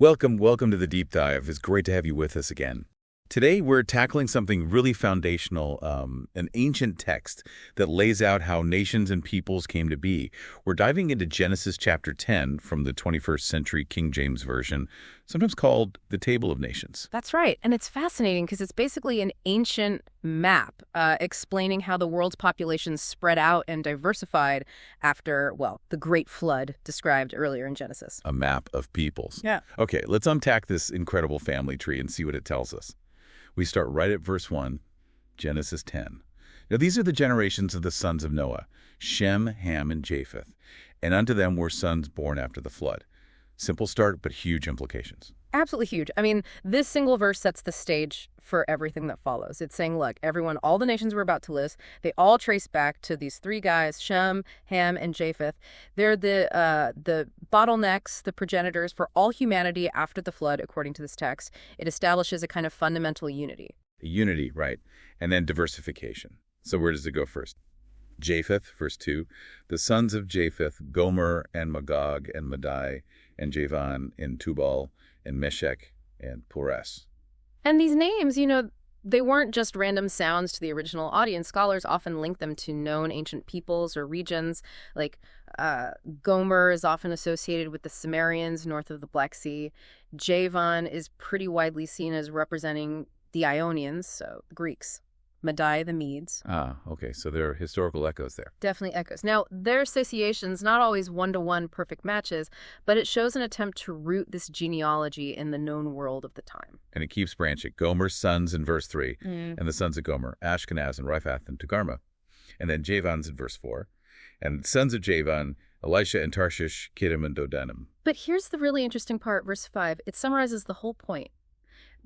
Welcome to the Deep Dive. It's great to have you with us again. Today, we're tackling something really foundational, an ancient text that lays out how nations and peoples came to be. We're diving into Genesis chapter 10 from the 21st century King James Version, sometimes called the Table of Nations. That's right. And it's fascinating because it's basically an ancient map explaining how the world's population spread out and diversified after, well, the Great Flood described earlier in Genesis. A map of peoples. Yeah. Okay, let's unpack this incredible family tree and see what it tells us. We start right at verse 1, Genesis 10. Now these are the generations of the sons of Noah, Shem, Ham, and Japheth. And unto them were sons born after the flood. Simple start, but huge implications. Absolutely huge. I mean, this single verse sets the stage for everything that follows. It's saying, look, everyone, all the nations we're about to list, they all trace back to these three guys, Shem, Ham, and Japheth. They're the bottlenecks, the progenitors for all humanity after the flood, according to this text. It establishes a kind of fundamental unity. Unity, right. And then diversification. So where does it go first? Japheth, verse 2, the sons of Japheth, Gomer and Magog and Madai and Javan and Tubal and Meshech and Pores. And these names, they weren't just random sounds to the original audience. Scholars often link them to known ancient peoples or regions. Like Gomer is often associated with the Sumerians north of the Black Sea. Javan is pretty widely seen as representing the Ionians, so the Greeks. Madai, the Medes. Ah, okay. So there are historical echoes there. Definitely echoes. Now, their associations, not always one-to-one perfect matches, but it shows an attempt to root this genealogy in the known world of the time. And it keeps branching. Gomer's sons in verse 3, and the sons of Gomer, Ashkenaz and Riphath and Togarmah. And then Javan's in verse 4. And sons of Javan, Elisha and Tarshish, Kittim and Dodanim. But here's the really interesting part, verse 5. It summarizes the whole point.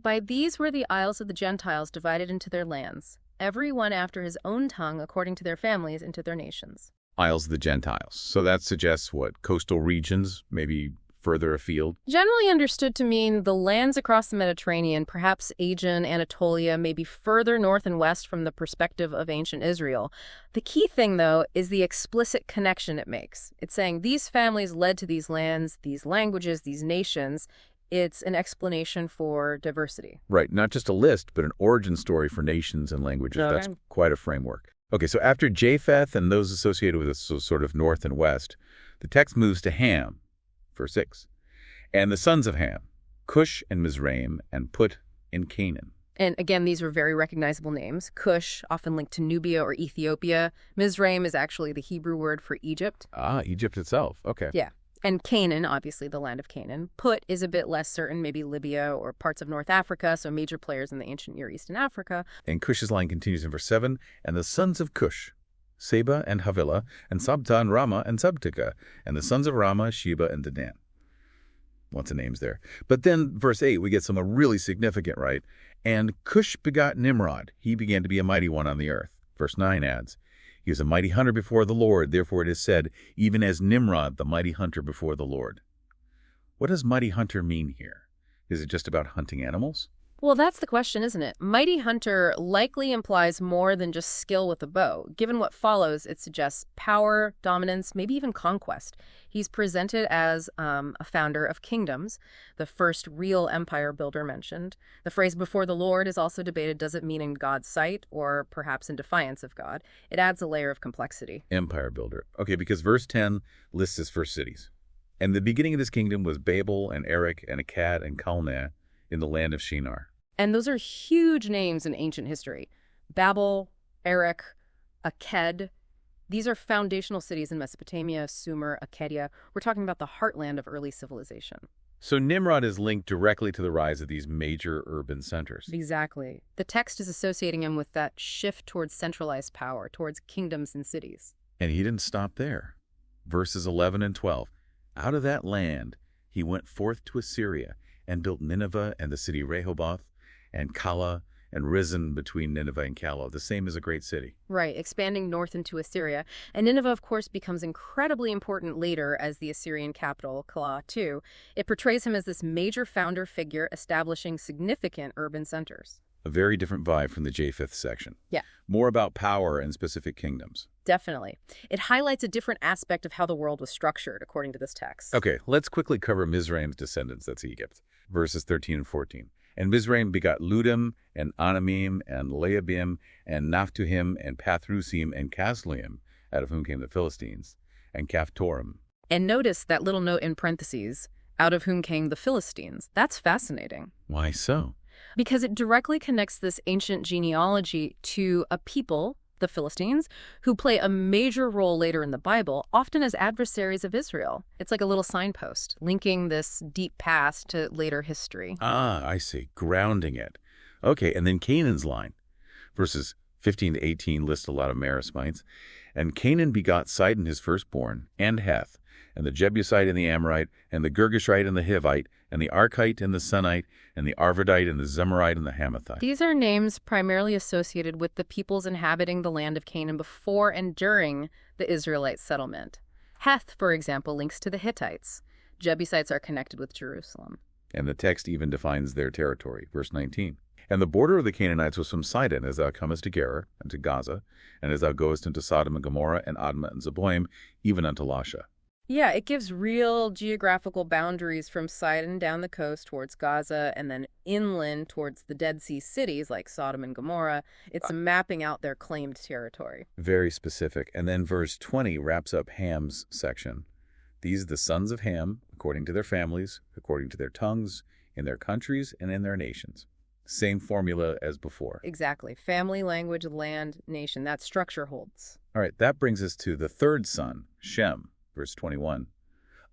By these were the isles of the Gentiles divided into their lands, every one after his own tongue, according to their families, into their nations. Isles of the Gentiles. So that suggests what? Coastal regions, maybe further afield? Generally understood to mean the lands across the Mediterranean, perhaps Aegean, Anatolia, maybe further north and west from the perspective of ancient Israel. The key thing, though, is the explicit connection it makes. It's saying these families led to these lands, these languages, these nations. It's an explanation for diversity. Right, not just a list, but an origin story for nations and languages. Okay. That's quite a framework. Okay, so after Japheth and those associated with it, so sort of north and west, the text moves to Ham, verse 6. And the sons of Ham, Cush and Mizraim, and Put in Canaan. And again, these were very recognizable names. Cush, often linked to Nubia or Ethiopia. Mizraim is actually the Hebrew word for Egypt. Ah, Egypt itself. Okay. Yeah. And Canaan, obviously the land of Canaan. Put is a bit less certain, maybe Libya or parts of North Africa, so major players in the ancient Near East and Africa. And Cush's line continues in verse 7, and the sons of Cush, Seba and Havilah, and Sabta and Rama and Sabtika, and the sons of Rama, Sheba and Dedan. Lots of names there. But then verse 8, we get something really significant, right? And Cush begot Nimrod. He began to be a mighty one on the earth. Verse 9 adds, he was a mighty hunter before the Lord, therefore it is said, even as Nimrod, the mighty hunter before the Lord. What does mighty hunter mean here? Is it just about hunting animals? Well, that's the question, isn't it? Mighty hunter likely implies more than just skill with a bow. Given what follows, it suggests power, dominance, maybe even conquest. He's presented as a founder of kingdoms, the first real empire builder mentioned. The phrase before the Lord is also debated. Does it mean in God's sight or perhaps in defiance of God? It adds a layer of complexity. Empire builder. Okay, because verse 10 lists his first cities. And the beginning of this kingdom was Babel and Erech and Akkad and Calneh in the land of Shinar. And those are huge names in ancient history. Babel, Erech, Akkad. These are foundational cities in Mesopotamia, Sumer, Akkadia. We're talking about the heartland of early civilization. So Nimrod is linked directly to the rise of these major urban centers. Exactly. The text is associating him with that shift towards centralized power, towards kingdoms and cities. And he didn't stop there. Verses 11 and 12. Out of that land he went forth to Assyria and built Nineveh and the city Rehoboth and Calah and Risen between Nineveh and Calah, the same as a great city. Right, expanding north into Assyria. And Nineveh, of course, becomes incredibly important later as the Assyrian capital, Calah, too. It portrays him as this major founder figure establishing significant urban centers. A very different vibe from the Japheth section. Yeah. More about power and specific kingdoms. Definitely. It highlights a different aspect of how the world was structured, according to this text. Okay, let's quickly cover Mizraim's descendants, that's Egypt, verses 13 and 14. And Mizraim begot Ludim, and Anamim, and Leabim, and Naphtuhim, and Pathrusim, and Casluim, out of whom came the Philistines, and Caphtorim. And notice that little note in parentheses, out of whom came the Philistines. That's fascinating. Why so? Because it directly connects this ancient genealogy to a people, the Philistines, who play a major role later in the Bible, often as adversaries of Israel. It's like a little signpost, linking this deep past to later history. Ah, I see. Grounding it. Okay, and then Canaan's line. Verses 15 to 18 list a lot of Marasmites. And Canaan begot Sidon his firstborn, and Heth, and the Jebusite and the Amorite, and the Girgashite and the Hivite, and the Arkite and the Sunite, and the Arvadite and the Zemarite and the Hamathite. These are names primarily associated with the peoples inhabiting the land of Canaan before and during the Israelite settlement. Heth, for example, links to the Hittites. Jebusites are connected with Jerusalem. And the text even defines their territory. Verse 19. And the border of the Canaanites was from Sidon, as thou comest to Gerar, and to Gaza, and as thou goest into Sodom and Gomorrah, and Admah and Zeboim, even unto Lasha. Yeah, it gives real geographical boundaries from Sidon down the coast towards Gaza and then inland towards the Dead Sea cities like Sodom and Gomorrah. It's mapping out their claimed territory. Very specific. And then verse 20 wraps up Ham's section. These are the sons of Ham, according to their families, according to their tongues, in their countries, and in their nations. Same formula as before. Exactly. Family, language, land, nation. That structure holds. All right, that brings us to the third son, Shem. Verse 21.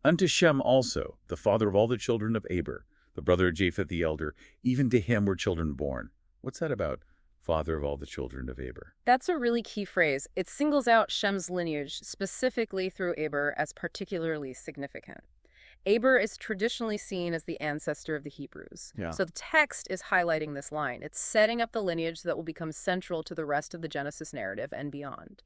Unto Shem also, the father of all the children of Aber, the brother of Japheth the elder, even to him were children born. What's that about, father of all the children of Aber? That's a really key phrase. It singles out Shem's lineage, specifically through Aber, as particularly significant. Aber is traditionally seen as the ancestor of the Hebrews. Yeah. So the text is highlighting this line. It's setting up the lineage that will become central to the rest of the Genesis narrative and beyond.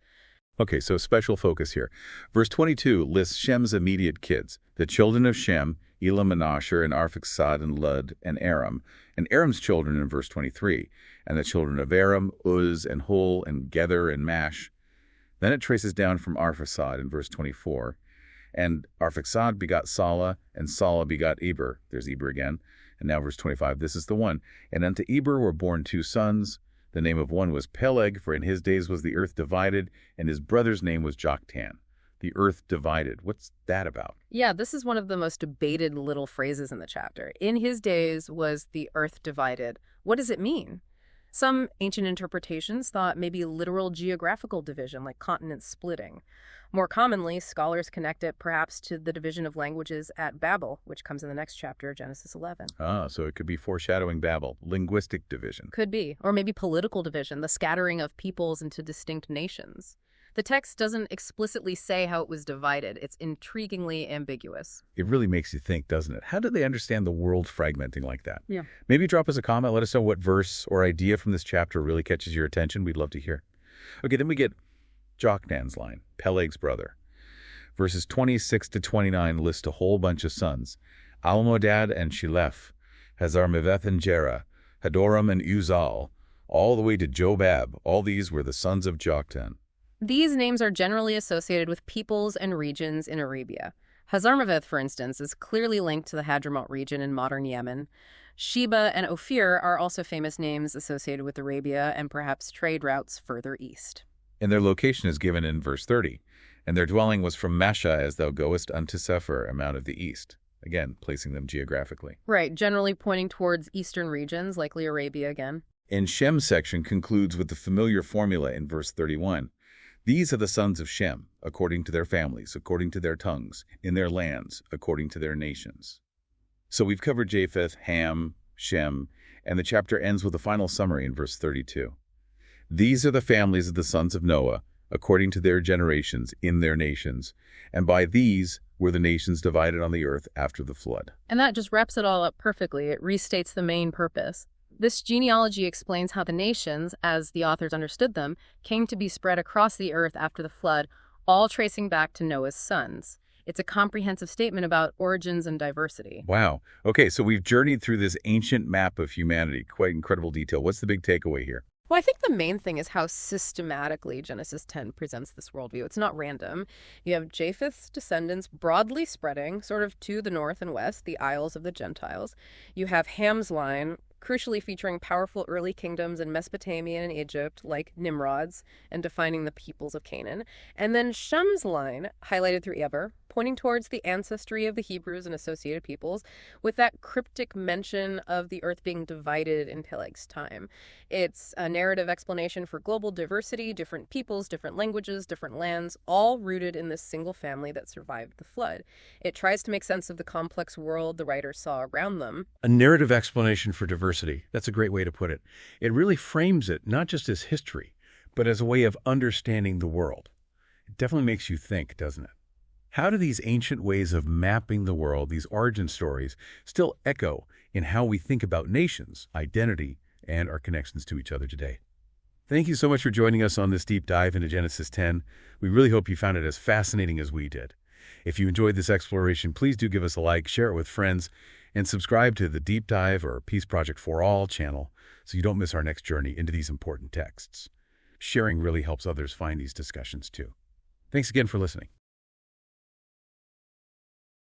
Okay, so special focus here. Verse 22 lists Shem's immediate kids, the children of Shem, Elam and Asher, and Arphaxad and Lud and Aram, and Aram's children in verse 23, and the children of Aram, Uz and Hul and Gether and Mash. Then it traces down from Arphaxad in verse 24, and Arphaxad begot Salah, and Salah begot Eber. There's Eber again. And now verse 25, this is the one. And unto Eber were born two sons. The name of one was Peleg, for in his days was the earth divided, and his brother's name was Joktan. The earth divided. What's that about? Yeah, this is one of the most debated little phrases in the chapter. In his days was the earth divided. What does it mean? Some ancient interpretations thought maybe literal geographical division, like continent splitting. More commonly, scholars connect it perhaps to the division of languages at Babel, which comes in the next chapter, Genesis 11. Ah, so it could be foreshadowing Babel, linguistic division. Could be. Or maybe political division, the scattering of peoples into distinct nations. The text doesn't explicitly say how it was divided. It's intriguingly ambiguous. It really makes you think, doesn't it? How did they understand the world fragmenting like that? Yeah. Maybe drop us a comment. Let us know what verse or idea from this chapter really catches your attention. We'd love to hear. Okay, then we get Joktan's line, Peleg's brother. Verses 26 to 29 list a whole bunch of sons. Almodad and Sheleph, Hazarmaveth and Jerah, Hadoram and Uzal, all the way to Jobab. All these were the sons of Joktan. These names are generally associated with peoples and regions in Arabia. Hazarmaveth, for instance, is clearly linked to the Hadramaut region in modern Yemen. Sheba and Ophir are also famous names associated with Arabia and perhaps trade routes further east. And their location is given in verse 30. And their dwelling was from Mesha as thou goest unto Sephir, a mount of the east. Again, placing them geographically. Right, generally pointing towards eastern regions, likely Arabia again. And Shem's section concludes with the familiar formula in verse 31. These are the sons of Shem, according to their families, according to their tongues, in their lands, according to their nations. So we've covered Japheth, Ham, Shem, and the chapter ends with a final summary in verse 32. These are the families of the sons of Noah, according to their generations, in their nations, and by these were the nations divided on the earth after the flood. And that just wraps it all up perfectly. It restates the main purpose. This genealogy explains how the nations, as the authors understood them, came to be spread across the earth after the flood, all tracing back to Noah's sons. It's a comprehensive statement about origins and diversity. Wow. Okay, so we've journeyed through this ancient map of humanity. Quite incredible detail. What's the big takeaway here? Well, I think the main thing is how systematically Genesis 10 presents this worldview. It's not random. You have Japheth's descendants broadly spreading, sort of to the north and west, the Isles of the Gentiles. You have Ham's line, crucially featuring powerful early kingdoms in Mesopotamia and Egypt, like Nimrod's, and defining the peoples of Canaan. And then Shem's line, highlighted through Eber, pointing towards the ancestry of the Hebrews and associated peoples, with that cryptic mention of the earth being divided in Peleg's time. It's a narrative explanation for global diversity, different peoples, different languages, different lands, all rooted in this single family that survived the flood. It tries to make sense of the complex world the writers saw around them. A narrative explanation for diversity. That's a great way to put it. It really frames it not just as history, but as a way of understanding the world. It definitely makes you think, doesn't it? How do these ancient ways of mapping the world, these origin stories, still echo in how we think about nations, identity, and our connections to each other today? Thank you so much for joining us on this deep dive into Genesis 10. We really hope you found it as fascinating as we did. If you enjoyed this exploration, please do give us a like, share it with friends, and subscribe to the Deep Dive or Peace Project for All channel so you don't miss our next journey into these important texts. Sharing really helps others find these discussions too. Thanks again for listening.